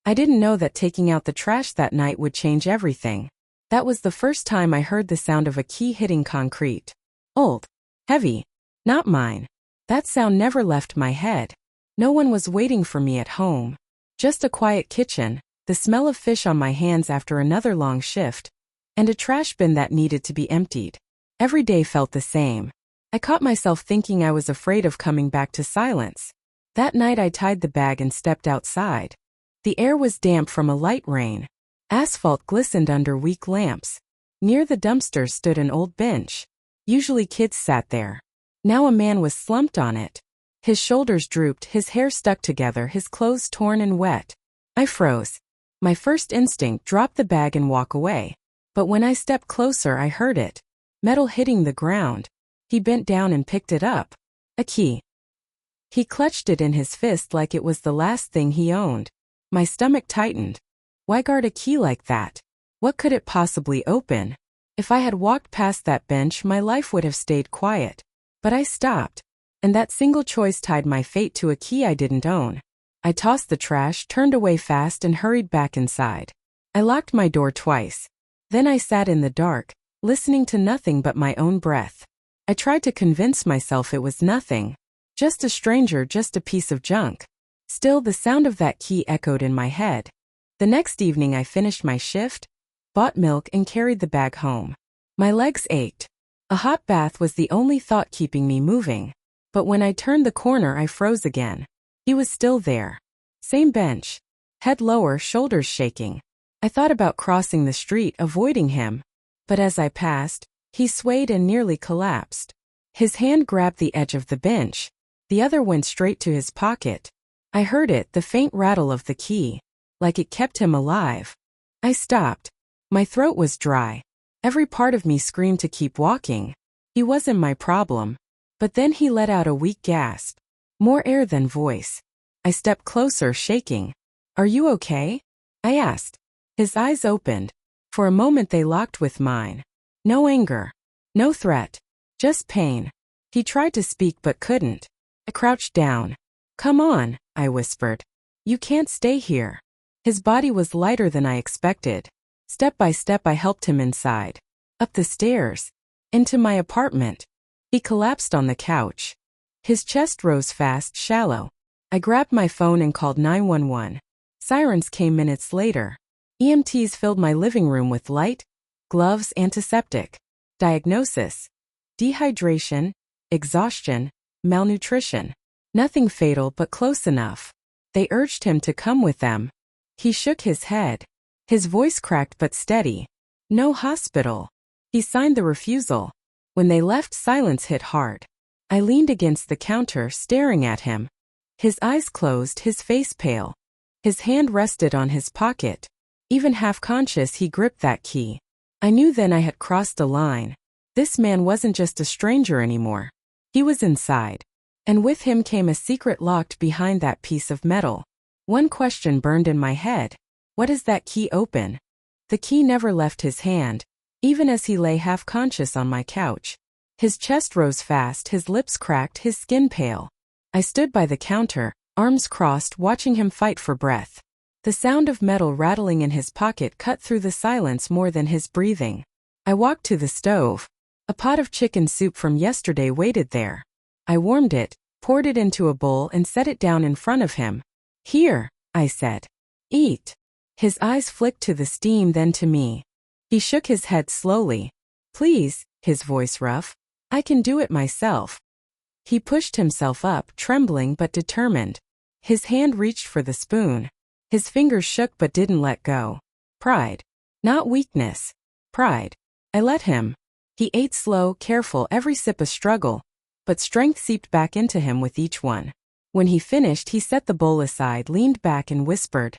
I didn't know that taking out the trash that night would change everything. That was the first time I heard the sound of a key hitting concrete. Old. Heavy. Not mine. That sound never left my head. No one was waiting for me at home. Just a quiet kitchen, the smell of fish on my hands after another long shift, and a trash bin that needed to be emptied. Every day felt the same. I caught myself thinking I was afraid of coming back to silence. That night I tied the bag and stepped outside. The air was damp from a light rain. Asphalt glistened under weak lamps. Near the dumpster stood an old bench. Usually kids sat there. Now a man was slumped on it. His shoulders drooped, his hair stuck together, his clothes torn and wet. I froze. My first instinct, drop the bag and walk away. But when I stepped closer I heard it. Metal hitting the ground. He bent down and picked it up. A key. He clutched it in his fist like it was the last thing he owned. My stomach tightened. Why guard a key like that? What could it possibly open? If I had walked past that bench, my life would have stayed quiet. But I stopped. And that single choice tied my fate to a key I didn't own. I tossed the trash, turned away fast, and hurried back inside. I locked my door twice. Then I sat in the dark, listening to nothing but my own breath. I tried to convince myself it was nothing. Just a stranger, just a piece of junk. Still, the sound of that key echoed in my head. The next evening I finished my shift, bought milk, and carried the bag home. My legs ached. A hot bath was the only thought keeping me moving. But when I turned the corner I froze again. He was still there. Same bench. Head lower, shoulders shaking. I thought about crossing the street, avoiding him. But as I passed, he swayed and nearly collapsed. His hand grabbed the edge of the bench. The other went straight to his pocket. I heard it, the faint rattle of the key. Like it kept him alive. I stopped. My throat was dry. Every part of me screamed to keep walking. He wasn't my problem. But then he let out a weak gasp. More air than voice. I stepped closer, shaking. "Are you okay?" I asked. His eyes opened. For a moment they locked with mine. No anger. No threat. Just pain. He tried to speak but couldn't. I crouched down. "Come on," I whispered. "You can't stay here." His body was lighter than I expected. Step by step I helped him inside. Up the stairs. Into my apartment. He collapsed on the couch. His chest rose fast, shallow. I grabbed my phone and called 911. Sirens came minutes later. EMTs filled my living room with light, gloves, antiseptic. Diagnosis: dehydration, exhaustion, malnutrition. Nothing fatal but close enough. They urged him to come with them. He shook his head. His voice cracked but steady. No hospital. He signed the refusal. When they left, silence hit hard. I leaned against the counter, staring at him. His eyes closed, his face pale. His hand rested on his pocket. Even half-conscious, he gripped that key. I knew then I had crossed a line. This man wasn't just a stranger anymore. He was inside. And with him came a secret locked behind that piece of metal. One question burned in my head. What does that key open? The key never left his hand, even as he lay half-conscious on my couch. His chest rose fast, his lips cracked, his skin pale. I stood by the counter, arms crossed, watching him fight for breath. The sound of metal rattling in his pocket cut through the silence more than his breathing. I walked to the stove. A pot of chicken soup from yesterday waited there. I warmed it, poured it into a bowl, and set it down in front of him. "Here," I said. "Eat." His eyes flicked to the steam, then to me. He shook his head slowly. "Please," his voice rough. "I can do it myself." He pushed himself up, trembling but determined. His hand reached for the spoon. His fingers shook but didn't let go. Pride. Not weakness. Pride. I let him. He ate slow, careful, every sip a struggle. But strength seeped back into him with each one. When he finished, he set the bowl aside, leaned back, and whispered,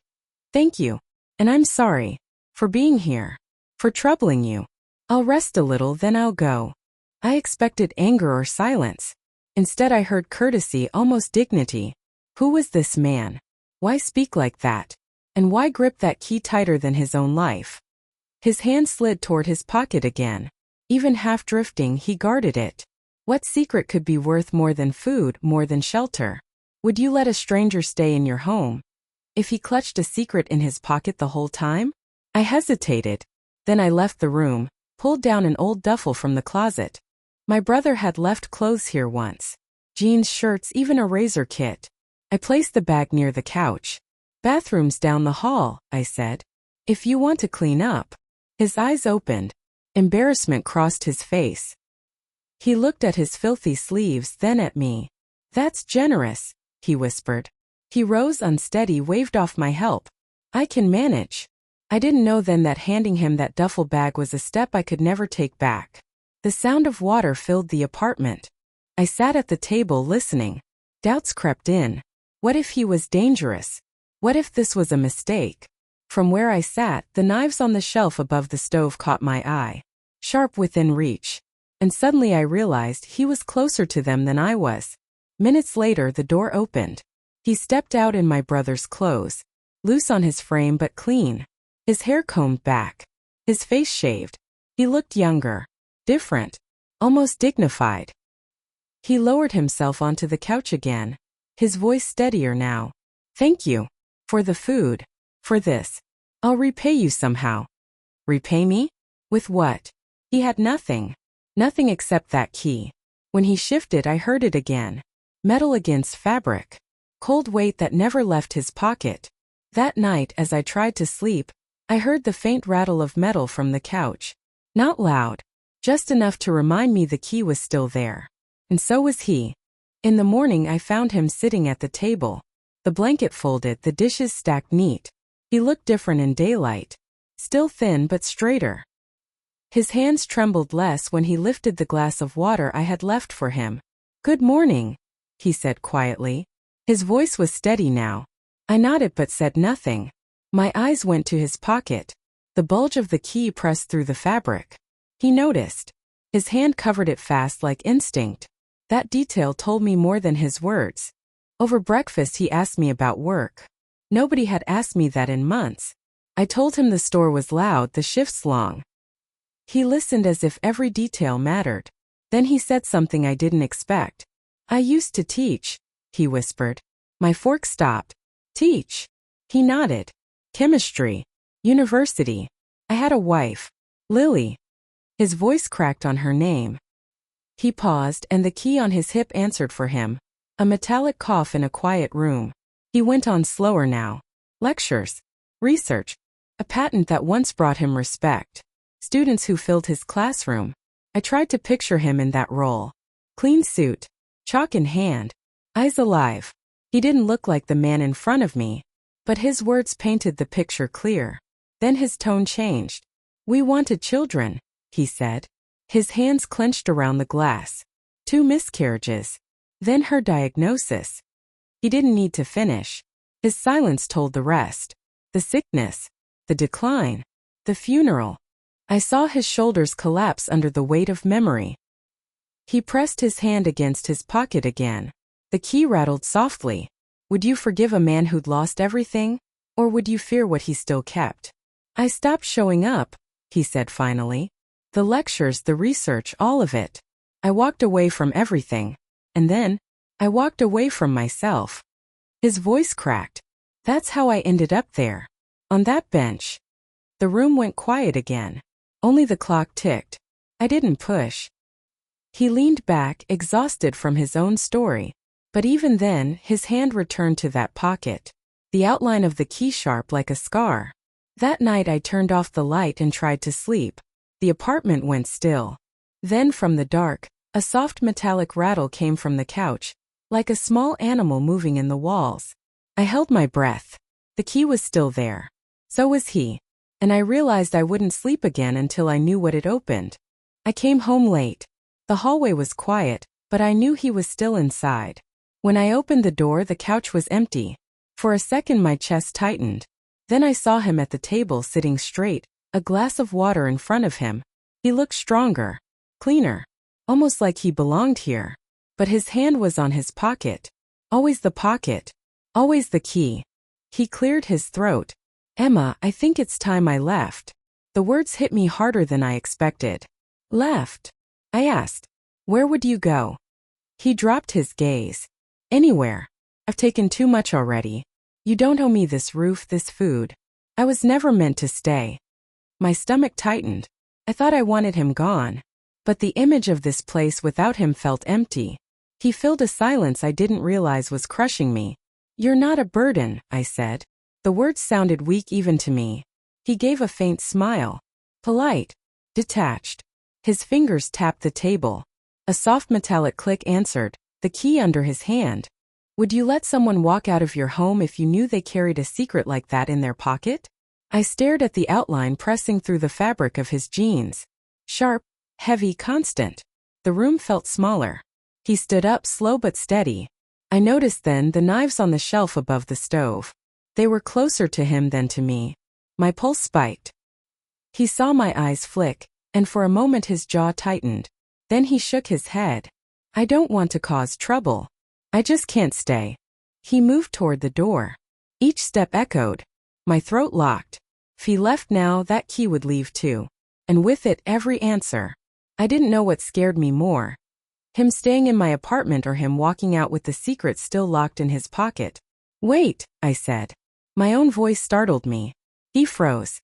"Thank you. And I'm sorry. For being here. For troubling you. I'll rest a little, then I'll go." I expected anger or silence. Instead I heard courtesy, almost dignity. Who was this man? Why speak like that? And why grip that key tighter than his own life? His hand slid toward his pocket again. Even half drifting, he guarded it. What secret could be worth more than food, more than shelter? Would you let a stranger stay in your home? If he clutched a secret in his pocket the whole time? I hesitated. Then I left the room, pulled down an old duffel from the closet. My brother had left clothes here once. Jeans, shirts, even a razor kit. I placed the bag near the couch. Bathroom's down the hall, I said. If you want to clean up. His eyes opened. Embarrassment crossed his face. He looked at his filthy sleeves, then at me. That's generous, he whispered. He rose unsteady, waved off my help. I can manage. I didn't know then that handing him that duffel bag was a step I could never take back. The sound of water filled the apartment. I sat at the table listening. Doubts crept in. What if he was dangerous? What if this was a mistake? From where I sat, the knives on the shelf above the stove caught my eye. Sharp within reach. And suddenly I realized he was closer to them than I was. Minutes later, the door opened. He stepped out in my brother's clothes. Loose on his frame but clean. His hair combed back. His face shaved. He looked younger. Different. Almost dignified. He lowered himself onto the couch again. His voice steadier now. Thank you. For the food. For this. I'll repay you somehow. Repay me? With what? He had nothing. Nothing except that key. When he shifted, I heard it again. Metal against fabric. Cold weight that never left his pocket. That night, as I tried to sleep, I heard the faint rattle of metal from the couch. Not loud. Just enough to remind me the key was still there. And so was he. In the morning, I found him sitting at the table. The blanket folded, the dishes stacked neat. He looked different in daylight. Still thin but straighter. His hands trembled less when he lifted the glass of water I had left for him. Good morning, he said quietly. His voice was steady now. I nodded but said nothing. My eyes went to his pocket. The bulge of the key pressed through the fabric. He noticed. His hand covered it fast like instinct. That detail told me more than his words. Over breakfast he asked me about work. Nobody had asked me that in months. I told him the store was loud, the shifts long. He listened as if every detail mattered. Then he said something I didn't expect. I used to teach, he whispered. My fork stopped. Teach. He nodded. Chemistry. University. I had a wife. Lily. His voice cracked on her name. He paused and the key on his hip answered for him. A metallic cough in a quiet room. He went on slower now. Lectures. Research. A patent that once brought him respect. Students who filled his classroom. I tried to picture him in that role. Clean suit. Chalk in hand. Eyes alive. He didn't look like the man in front of me. But his words painted the picture clear. Then his tone changed. We wanted children, he said. His hands clenched around the glass. 2 miscarriages. Then her diagnosis. He didn't need to finish. His silence told the rest. The sickness. The decline. The funeral. I saw his shoulders collapse under the weight of memory. He pressed his hand against his pocket again. The key rattled softly. Would you forgive a man who'd lost everything? Or would you fear what he still kept? I stopped showing up, he said finally. The lectures, the research, all of it. I walked away from everything. And then, I walked away from myself. His voice cracked. That's how I ended up there. On that bench. The room went quiet again. Only the clock ticked. I didn't push. He leaned back, exhausted from his own story. But even then, his hand returned to that pocket. The outline of the key sharp like a scar. That night I turned off the light and tried to sleep. The apartment went still. Then from the dark, a soft metallic rattle came from the couch, like a small animal moving in the walls. I held my breath. The key was still there. So was he. And I realized I wouldn't sleep again until I knew what it opened. I came home late. The hallway was quiet, but I knew he was still inside. When I opened the door, the couch was empty. For a second my chest tightened. Then I saw him at the table sitting straight, a glass of water in front of him. He looked stronger, cleaner, almost like he belonged here. But his hand was on his pocket. Always the pocket. Always the key. He cleared his throat. Emma, I think it's time I left. The words hit me harder than I expected. Left? I asked. Where would you go? He dropped his gaze. Anywhere. I've taken too much already. You don't owe me this roof, this food. I was never meant to stay. My stomach tightened. I thought I wanted him gone. But the image of this place without him felt empty. He filled a silence I didn't realize was crushing me. You're not a burden, I said. The words sounded weak even to me. He gave a faint smile. Polite. Detached. His fingers tapped the table. A soft metallic click answered, the key under his hand. Would you let someone walk out of your home if you knew they carried a secret like that in their pocket? I stared at the outline pressing through the fabric of his jeans. Sharp, heavy, constant. The room felt smaller. He stood up, slow but steady. I noticed then the knives on the shelf above the stove. They were closer to him than to me. My pulse spiked. He saw my eyes flick, and for a moment his jaw tightened. Then he shook his head. I don't want to cause trouble. I just can't stay. He moved toward the door. Each step echoed. My throat locked. If he left now, that key would leave too. And with it, every answer. I didn't know what scared me more. Him staying in my apartment or him walking out with the secret still locked in his pocket. Wait, I said. My own voice startled me. He froze.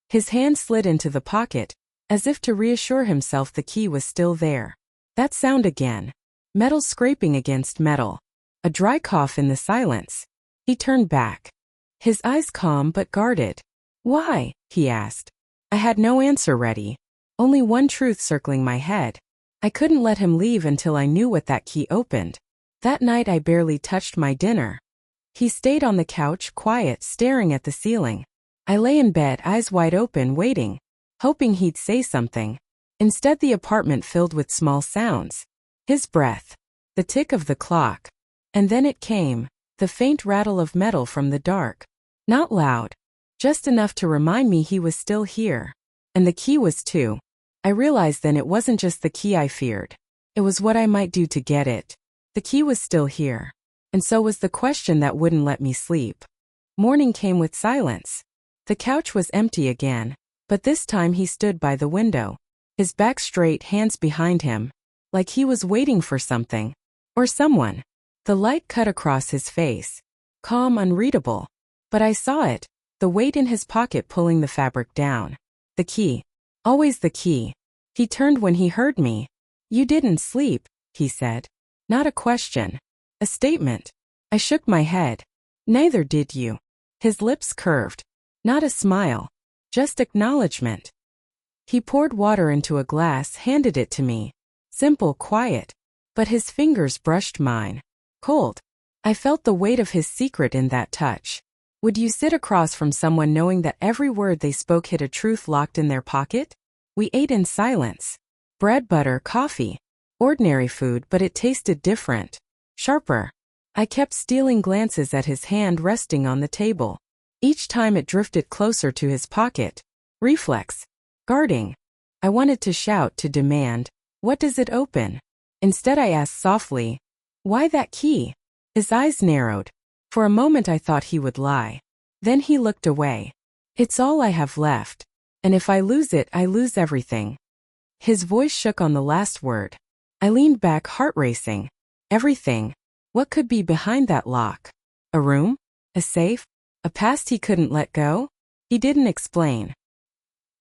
His hand slid into the pocket, as if to reassure himself the key was still there. That sound again. Metal scraping against metal. A dry cough in the silence. He turned back. His eyes calm but guarded. Why? He asked. I had no answer ready. Only one truth circling my head. I couldn't let him leave until I knew what that key opened. That night I barely touched my dinner. He stayed on the couch, quiet, staring at the ceiling. I lay in bed, eyes wide open, waiting, hoping he'd say something. Instead, the apartment filled with small sounds. His breath. The tick of the clock. And then it came, the faint rattle of metal from the dark. Not loud. Just enough to remind me he was still here. And the key was too. I realized then it wasn't just the key I feared. It was what I might do to get it. The key was still here. And so was the question that wouldn't let me sleep. Morning came with silence. The couch was empty again, but this time he stood by the window. His back straight, hands behind him. Like he was waiting for something. Or someone. The light cut across his face. Calm, unreadable. But I saw it. The weight in his pocket pulling the fabric down. The key. Always the key. He turned when he heard me. You didn't sleep, he said. Not a question. A statement. I shook my head. Neither did you. His lips curved. Not a smile. Just acknowledgement. He poured water into a glass, handed it to me. Simple, quiet. But his fingers brushed mine. Cold. I felt the weight of his secret in that touch. Would you sit across from someone knowing that every word they spoke hid a truth locked in their pocket? We ate in silence. Bread, butter, coffee. Ordinary food, but it tasted different. Sharper. I kept stealing glances at his hand resting on the table. Each time it drifted closer to his pocket. Reflex. Guarding. I wanted to shout, to demand, what does it open? Instead I asked softly, why that key? His eyes narrowed. For a moment I thought he would lie. Then he looked away. It's all I have left. And if I lose it, I lose everything. His voice shook on the last word. I leaned back, heart racing. Everything. What could be behind that lock? A room? A safe? A past he couldn't let go? He didn't explain.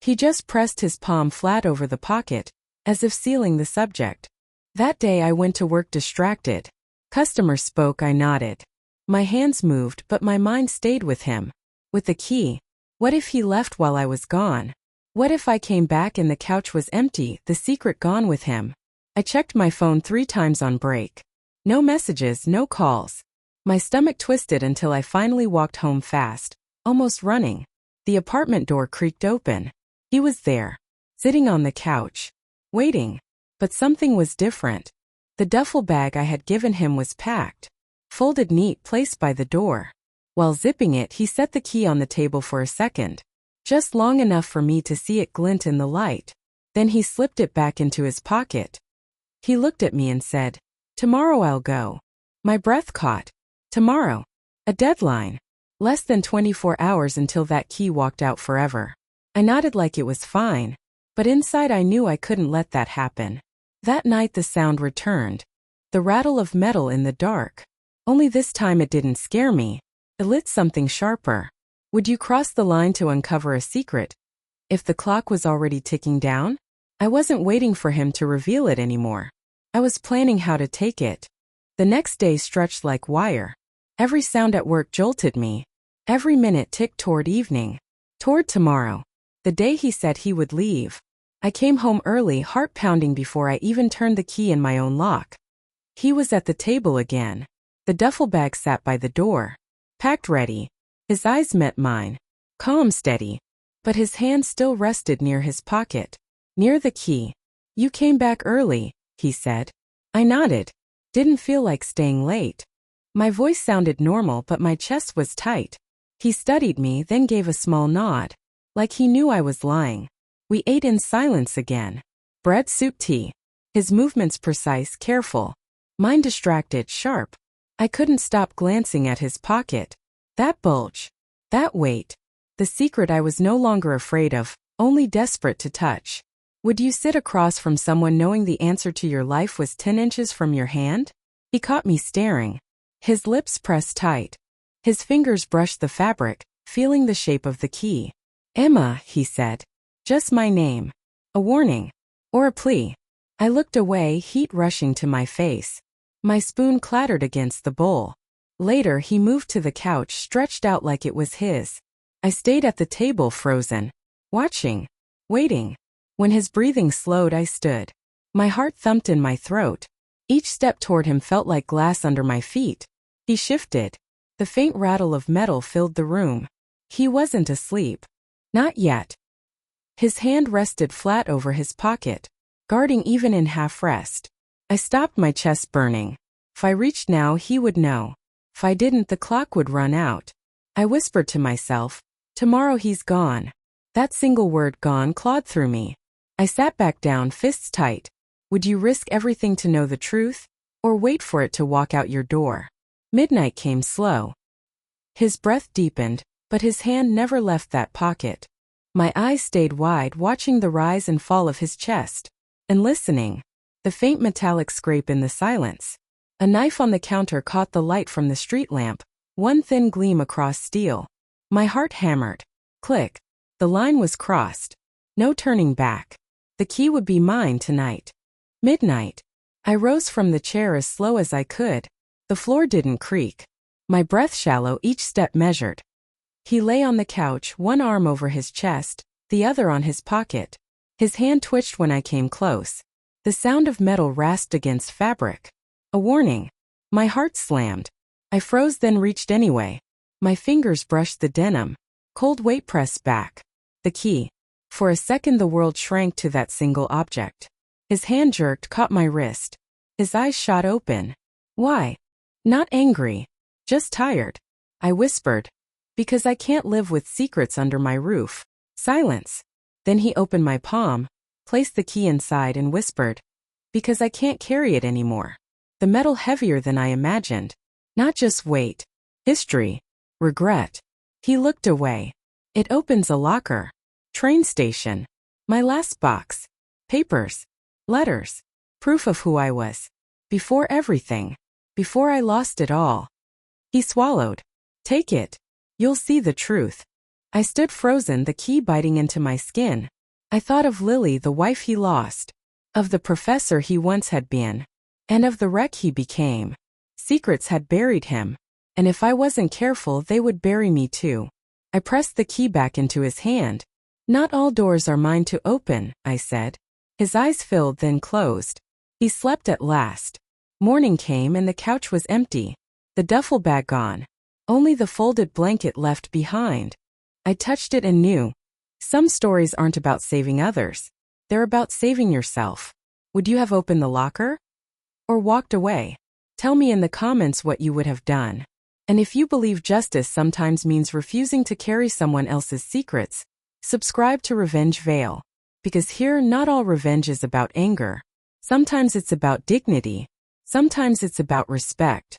He just pressed his palm flat over the pocket, as if sealing the subject. That day I went to work distracted. Customer spoke, I nodded. My hands moved, but my mind stayed with him. With the key. What if he left while I was gone? What if I came back and the couch was empty, the secret gone with him? I checked my phone 3 times on break. No messages, no calls. My stomach twisted until I finally walked home fast, almost running. The apartment door creaked open. He was there, sitting on the couch, waiting. But something was different. The duffel bag I had given him was packed, folded neat, placed by the door. While zipping it, he set the key on the table for a second, just long enough for me to see it glint in the light. Then he slipped it back into his pocket. He looked at me and said, "Tomorrow I'll go." My breath caught. Tomorrow. A deadline. Less than 24 hours until that key walked out forever. I nodded like it was fine, but inside I knew I couldn't let that happen. That night the sound returned. The rattle of metal in the dark. Only this time it didn't scare me. It lit something sharper. Would you cross the line to uncover a secret? If the clock was already ticking down? I wasn't waiting for him to reveal it anymore. I was planning how to take it. The next day stretched like wire. Every sound at work jolted me. Every minute ticked toward evening. Toward tomorrow. The day he said he would leave. I came home early, heart pounding before I even turned the key in my own lock. He was at the table again. The duffel bag sat by the door. Packed ready. His eyes met mine. Calm, steady. But his hand still rested near his pocket. Near the key. You came back early, he said. I nodded. Didn't feel like staying late. My voice sounded normal, but my chest was tight. He studied me, then gave a small nod. Like he knew I was lying. We ate in silence again. Bread, soup, tea. His movements precise, careful. Mine distracted, sharp. I couldn't stop glancing at his pocket. That bulge. That weight. The secret I was no longer afraid of, only desperate to touch. Would you sit across from someone knowing the answer to your life was 10 inches from your hand? He caught me staring. His lips pressed tight. His fingers brushed the fabric, feeling the shape of the key. Emma, he said. Just my name. A warning. Or a plea. I looked away, heat rushing to my face. My spoon clattered against the bowl. Later he moved to the couch, stretched out like it was his. I stayed at the table, frozen. Watching. Waiting. When his breathing slowed, I stood. My heart thumped in my throat. Each step toward him felt like glass under my feet. He shifted. The faint rattle of metal filled the room. He wasn't asleep. Not yet. His hand rested flat over his pocket, guarding even in half rest. I stopped, my chest burning. If I reached now, he would know. If I didn't, the clock would run out. I whispered to myself, tomorrow he's gone. That single word, gone, clawed through me. I sat back down, fists tight. Would you risk everything to know the truth? Or wait for it to walk out your door? Midnight came slow. His breath deepened, but his hand never left that pocket. My eyes stayed wide, watching the rise and fall of his chest. And listening. The faint metallic scrape in the silence. A knife on the counter caught the light from the street lamp, one thin gleam across steel. My heart hammered. Click. The line was crossed. No turning back. The key would be mine tonight. Midnight. I rose from the chair as slow as I could. The floor didn't creak. My breath shallow, each step measured. He lay on the couch, one arm over his chest, the other on his pocket. His hand twitched when I came close. The sound of metal rasped against fabric. A warning. My heart slammed. I froze, then reached anyway. My fingers brushed the denim. Cold weight pressed back. The key. For a second the world shrank to that single object. His hand jerked, caught my wrist. His eyes shot open. Why? Not angry. Just tired. I whispered. Because I can't live with secrets under my roof. Silence. Then he opened my palm, placed the key inside and whispered. Because I can't carry it anymore. The metal heavier than I imagined. Not just weight. History. Regret. He looked away. It opens a locker. Train station. My last box. Papers. Letters. Proof of who I was. Before everything. Before I lost it all. He swallowed. Take it. You'll see the truth. I stood frozen, the key biting into my skin. I thought of Lily, the wife he lost. Of the professor he once had been. And of the wreck he became. Secrets had buried him. And if I wasn't careful, they would bury me too. I pressed the key back into his hand. Not all doors are mine to open, I said. His eyes filled, then closed. He slept at last. Morning came and the couch was empty. The duffel bag gone. Only the folded blanket left behind. I touched it and knew. Some stories aren't about saving others. They're about saving yourself. Would you have opened the locker? Or walked away? Tell me in the comments what you would have done. And if you believe justice sometimes means refusing to carry someone else's secrets, subscribe to Revenge Veil. Because here, not all revenge is about anger. Sometimes it's about dignity. Sometimes it's about respect.